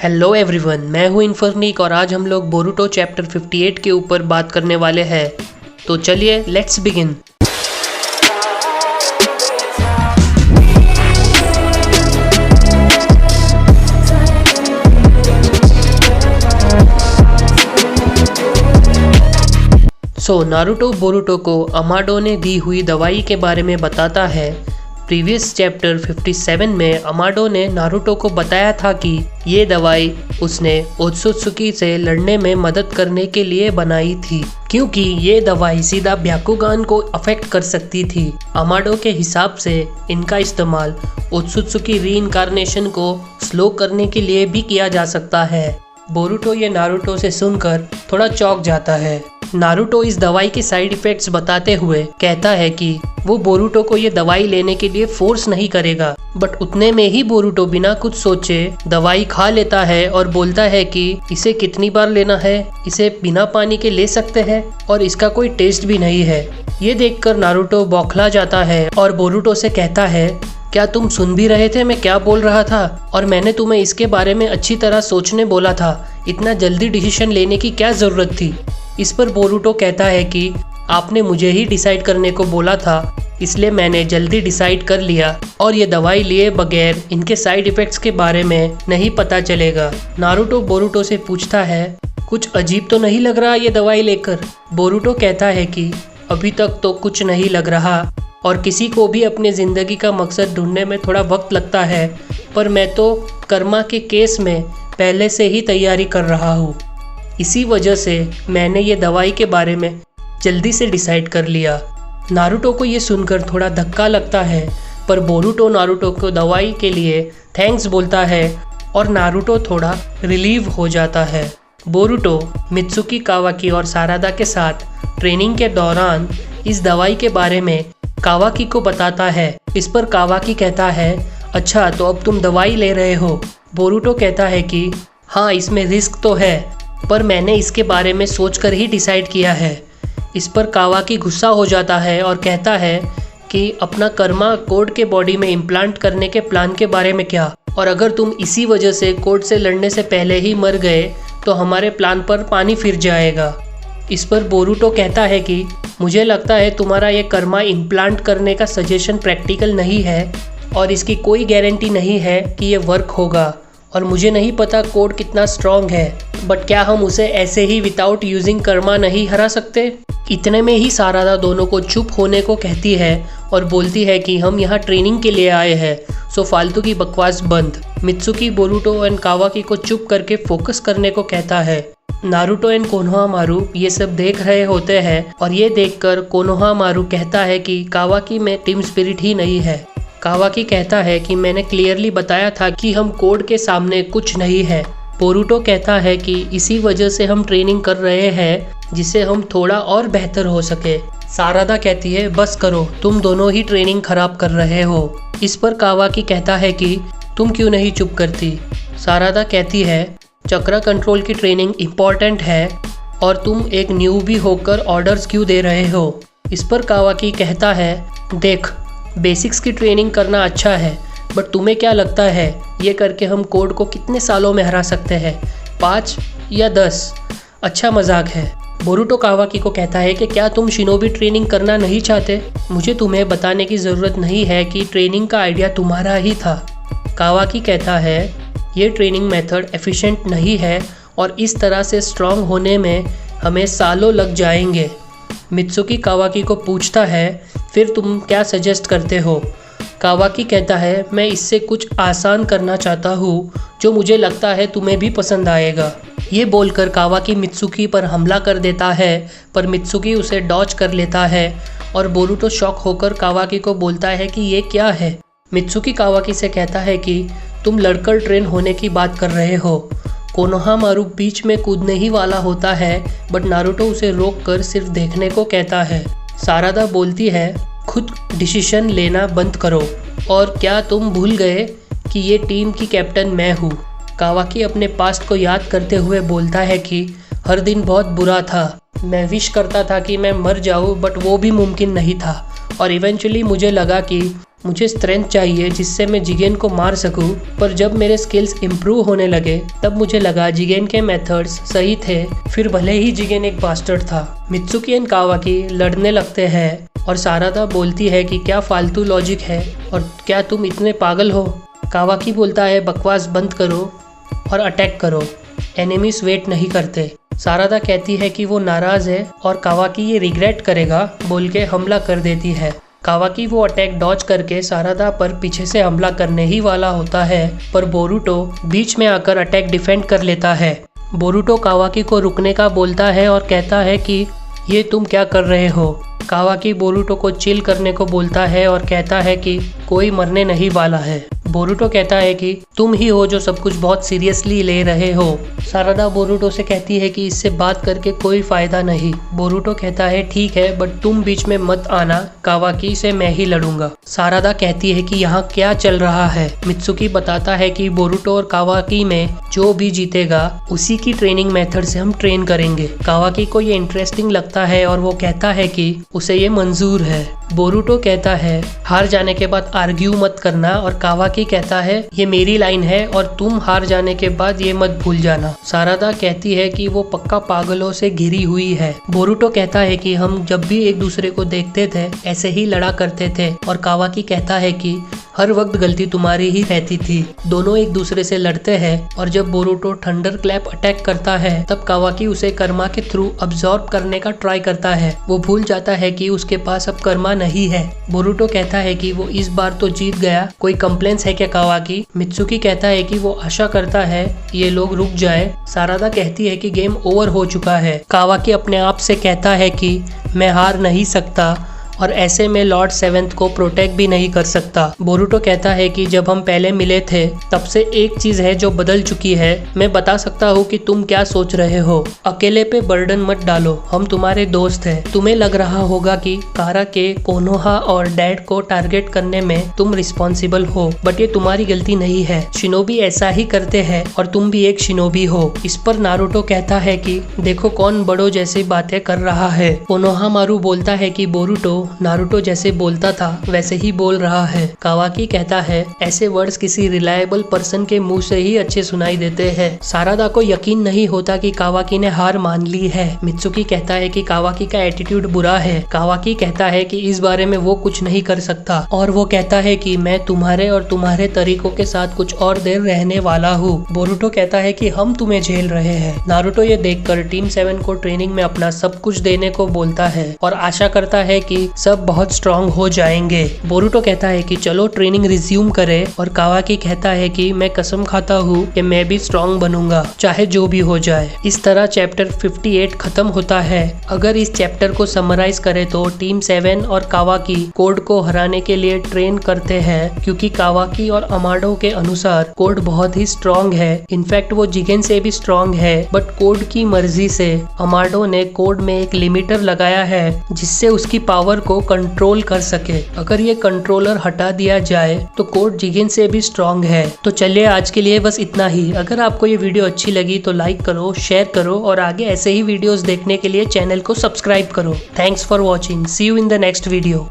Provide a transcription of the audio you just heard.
Hello everyone, मैं हूं इन्फर्निक और आज हम लोग बोरुटो चैप्टर 58 के ऊपर बात करने वाले हैं। तो चलिए लेट्स बिगिन। नारुतो बोरुटो को अमाडो ने दी हुई दवाई के बारे में बताता है। प्रीवियस चैप्टर 57 में अमाडो ने नारुतो को बताया था कि ये दवाई उसने ओत्सुत्सुकी से लड़ने में मदद करने के लिए बनाई थी, क्योंकि ये दवाई सीधा ब्याकुगान को अफेक्ट कर सकती थी। अमाडो के हिसाब से इनका इस्तेमाल ओत्सुत्सुकी रीइंकार्नेशन को स्लो करने के लिए भी किया जा सकता है। बोरुटो ये नारुतो से सुनकर थोड़ा चौंक जाता है। नारुतो इस दवाई के साइड इफेक्ट्स बताते हुए कहता है कि वो बोरुटो को ये दवाई लेने के लिए फोर्स नहीं करेगा, बट उतने में ही बोरुटो बिना कुछ सोचे दवाई खा लेता है और बोलता है कि इसे कितनी बार लेना है, इसे बिना पानी के ले सकते हैं और इसका कोई टेस्ट भी नहीं है। ये देखकर नारुतो बौखला जाता है और बोरुटो से कहता है, क्या तुम सुन भी रहे थे मैं क्या बोल रहा था? और मैंने तुम्हें इसके बारे में अच्छी तरह सोचने बोला था, इतना जल्दी डिसीजन लेने की क्या ज़रूरत थी? इस पर बोरुटो कहता है कि आपने मुझे ही डिसाइड करने को बोला था, इसलिए मैंने जल्दी डिसाइड कर लिया और ये दवाई लिए बगैर इनके साइड इफ़ेक्ट्स के बारे में नहीं पता चलेगा। नारुतो बोरुटो से पूछता है, कुछ अजीब तो नहीं लग रहा ये दवाई लेकर? बोरुटो कहता है कि अभी तक तो कुछ नहीं लग रहा और किसी को भी अपने ज़िंदगी का मकसद ढूंढने में थोड़ा वक्त लगता है, पर मैं तो कर्मा के केस में पहले से ही तैयारी कर रहा हूँ। इसी वजह से मैंने ये दवाई के बारे में जल्दी से डिसाइड कर लिया। नारुतो को ये सुनकर थोड़ा धक्का लगता है, पर बोरुटो नारुतो को दवाई के लिए थैंक्स बोलता है और नारुतो थोड़ा रिलीव हो जाता है। बोरुटो मित्सुकी कावाकी और सारादा के साथ ट्रेनिंग के दौरान इस दवाई के बारे में कावाकी को बताता है। इस पर कावाकी कहता है, अच्छा तो अब तुम दवाई ले रहे हो? बोरुटो कहता है कि हाँ, इसमें रिस्क तो है, पर मैंने इसके बारे में सोचकर ही डिसाइड किया है। इस पर कावाकी गुस्सा हो जाता है और कहता है कि अपना कर्मा कोड के बॉडी में इम्प्लांट करने के प्लान के बारे में क्या? और अगर तुम इसी वजह से कोड से लड़ने से पहले ही मर गए तो हमारे प्लान पर पानी फिर जाएगा। इस पर बोरुटो कहता है कि मुझे लगता है तुम्हारा ये कर्मा इम्प्लांट करने का सजेशन प्रैक्टिकल नहीं है और इसकी कोई गारंटी नहीं है कि ये वर्क होगा, और मुझे नहीं पता कोड कितना स्ट्रॉन्ग है, बट क्या हम उसे ऐसे ही विदाउट यूजिंग कर्मा नहीं हरा सकते? इतने में ही सारादा दोनों को चुप होने को कहती है और बोलती है कि हम यहाँ ट्रेनिंग के लिए आए हैं, सो फालतू की बकवास बंद। मित्सुकी बोरुटो एंड कावाकी को चुप करके फोकस करने को कहता है। नारुतो एंड कोनोहामारू ये सब देख रहे होते हैं और ये देखकर कोनोहामारू कहता है कि कावाकी में टीम स्पिरिट ही नहीं है। कावाकी कहता है कि मैंने क्लियरली बताया था कि हम कोड के सामने कुछ नहीं है। बोरुटो कहता है कि इसी वजह से हम ट्रेनिंग कर रहे हैं, जिससे हम थोड़ा और बेहतर हो सके। सारादा कहती है, बस करो, तुम दोनों ही ट्रेनिंग खराब कर रहे हो। इस पर कावाकी कहता है कि तुम क्यों नहीं चुप करती? सारादा कहती है, चक्रा कंट्रोल की ट्रेनिंग इम्पॉर्टेंट है और तुम एक न्यूबी होकर ऑर्डर्स क्यों दे रहे हो? इस पर कावाकी कहता है, देख, बेसिक्स की ट्रेनिंग करना अच्छा है, बट तुम्हें क्या लगता है ये करके हम कोड को कितने सालों में हरा सकते हैं? 5 या 10? अच्छा मजाक है। बोरुटो कावाकी को कहता है कि क्या तुम शिनोबी ट्रेनिंग करना नहीं चाहते? मुझे तुम्हें बताने की ज़रूरत नहीं है कि ट्रेनिंग का आइडिया तुम्हारा ही था। कावाकी कहता है, ये ट्रेनिंग मेथड एफिशिएंट नहीं है और इस तरह से स्ट्रांग होने में हमें सालों लग जाएंगे। मित्सुकी कावाकी को पूछता है, फिर तुम क्या सजेस्ट करते हो? कावाकी कहता है, मैं इससे कुछ आसान करना चाहता हूँ जो मुझे लगता है तुम्हें भी पसंद आएगा। ये बोलकर कावाकी मित्सुकी पर हमला कर देता है, पर मित्सुकी उसे डॉज कर लेता है और बोरुटो शॉक होकर कावाकी को बोलता है कि ये क्या है। मित्सुकी कावाकी से कहता है कि तुम लड़कर ट्रेन होने की बात कर रहे हो। कोनोहामारू बीच में कूदने ही वाला होता है, बट नारुतो उसे रोककर सिर्फ देखने को कहता है। सारादा बोलती है, खुद डिसीजन लेना बंद करो, और क्या तुम भूल गए कि ये टीम की कैप्टन मैं हूँ? कावाकी अपने पास्ट को याद करते हुए बोलता है कि हर दिन बहुत बुरा था, मैं विश करता था कि मैं मर जाऊँ, बट वो भी मुमकिन नहीं था, और इवेंचुअली मुझे लगा कि मुझे स्ट्रेंथ चाहिए जिससे मैं जिगेन को मार सकूं। पर जब मेरे स्किल्स इम्प्रूव होने लगे तब मुझे लगा जिगेन के मेथड्स सही थे, फिर भले ही जिगेन एक बास्टर्ड था। मित्सुकी एंड कावाकी लड़ने लगते हैं और सारादा बोलती है कि क्या फालतू लॉजिक है और क्या तुम इतने पागल हो। कावाकी बोलता है बकवास बंद करो और अटैक करो, एनिमीज वेट नहीं करते। सारादा कहती है कि वो नाराज़ है और कावाकी ये रिग्रेट करेगा बोल के हमला कर देती है। कावाकी वो अटैक डॉज करके सारादा पर पीछे से हमला करने ही वाला होता है, पर बोरुटो बीच में आकर अटैक डिफेंड कर लेता है। बोरुटो कावाकी को रुकने का बोलता है और कहता है कि ये तुम क्या कर रहे हो। कावाकी बोरुटो को चिल करने को बोलता है और कहता है कि कोई मरने नहीं वाला है। बोरुटो कहता है कि तुम ही हो जो सब कुछ बहुत सीरियसली ले रहे हो। सारादा बोरुटो से कहती है कि इससे बात करके कोई फायदा नहीं। बोरुटो कहता है ठीक है, बट तुम बीच में मत आना, कावाकी से मैं ही लड़ूंगा। सारादा कहती है कि यहाँ क्या चल रहा है। मित्सुकी बताता है कि बोरुटो और कावाकी में जो भी जीतेगा उसी की ट्रेनिंग मेथड से हम ट्रेन करेंगे। कावाकी को ये इंटरेस्टिंग लगता है और वो कहता है कि उसे ये मंजूर है। बोरुटो कहता है हार जाने के बाद आर्ग्यू मत करना और कावाकी कहता है ये मेरी लाइन है और तुम हार जाने के बाद ये मत भूल जाना। सारादा कहती है कि वो पक्का पागलों से घिरी हुई है। बोरुटो कहता है कि हम जब भी एक दूसरे को देखते थे ऐसे ही लड़ा करते थे और कावाकी कहता है कि हर वक्त गलती तुम्हारी ही रहती थी। दोनों एक दूसरे से लड़ते हैं और जब बोरुटो थंडर क्लैप अटैक करता है तब कावाकी उसे कर्मा के थ्रू अब्सॉर्ब करने का ट्राई करता है। वो भूल जाता है कि उसके पास अब कर्मा नहीं है। बोरुटो कहता है कि वो इस बार तो जीत गया, कोई कंप्लेंट्स है क्या कावाकी। मित्सुकी कहता है कि वो आशा करता है ये लोग रुक जाए। सारादा कहती है कि गेम ओवर हो चुका है। कावाकी अपने आप से कहता है कि मैं हार नहीं सकता और ऐसे में लॉर्ड सेवेंथ को प्रोटेक्ट भी नहीं कर सकता। बोरुटो कहता है कि जब हम पहले मिले थे तब से एक चीज है जो बदल चुकी है। मैं बता सकता हूँ कि तुम क्या सोच रहे हो। अकेले पे बर्डन मत डालो, हम तुम्हारे दोस्त हैं। तुम्हें लग रहा होगा कि कारा के, कोनोहा और डैड को टारगेट करने में तुम रिस्पॉन्सिबल हो, बट ये तुम्हारी गलती नहीं है। शिनोबी ऐसा ही करते हैं और तुम भी एक शिनोबी हो। इस पर नारुतो कहता है कि देखो कौन बड़ों जैसी बातें कर रहा है। कोनोहामारू बोलता है कि बोरुटो नारुतो जैसे बोलता था वैसे ही बोल रहा है। कावाकी कहता है ऐसे वर्ड्स किसी रिलायबल पर्सन के मुंह से ही अच्छे सुनाई देते हैं। सारादा को यकीन नहीं होता कि कावाकी ने हार मान ली है। मित्सुकी कहता है कि कावाकी का एटीट्यूड बुरा है। कावाकी कहता है कि इस बारे में वो कुछ नहीं कर सकता और वो कहता है कि मैं तुम्हारे और तुम्हारे तरीकों के साथ कुछ और देर रहने वाला हूँ। बोरुटो कहता है कि हम तुम्हें झेल रहे हैं। नारुतो ये देखकर टीम 7 को ट्रेनिंग में अपना सब कुछ देने को बोलता है और आशा करता है कि सब बहुत स्ट्रांग हो जाएंगे। बोरुटो कहता है कि चलो ट्रेनिंग रिज्यूम करें और कावाकी कहता है कि मैं कसम खाता हूँ कि मैं भी स्ट्रांग बनूंगा चाहे जो भी हो जाए। इस तरह चैप्टर 58 खत्म होता है। अगर इस चैप्टर को समराइज करें तो टीम 7 और कावाकी कोड को हराने के लिए ट्रेन करते हैं, क्योंकि कावाकी और अमाडो के अनुसार कोड बहुत ही स्ट्रांग है। इनफैक्ट वो जिगेन से भी स्ट्रांग है, बट कोड की मर्जी से अमाडो ने कोड में एक लिमिटर लगाया है जिससे उसकी पावर को कंट्रोल कर सके। अगर ये कंट्रोलर हटा दिया जाए तो कोड जिगेन से भी स्ट्रांग है। तो चलिए आज के लिए बस इतना ही। अगर आपको ये वीडियो अच्छी लगी तो लाइक करो, शेयर करो और आगे ऐसे ही वीडियोस देखने के लिए चैनल को सब्सक्राइब करो। Thanks for watching. See you in the next video.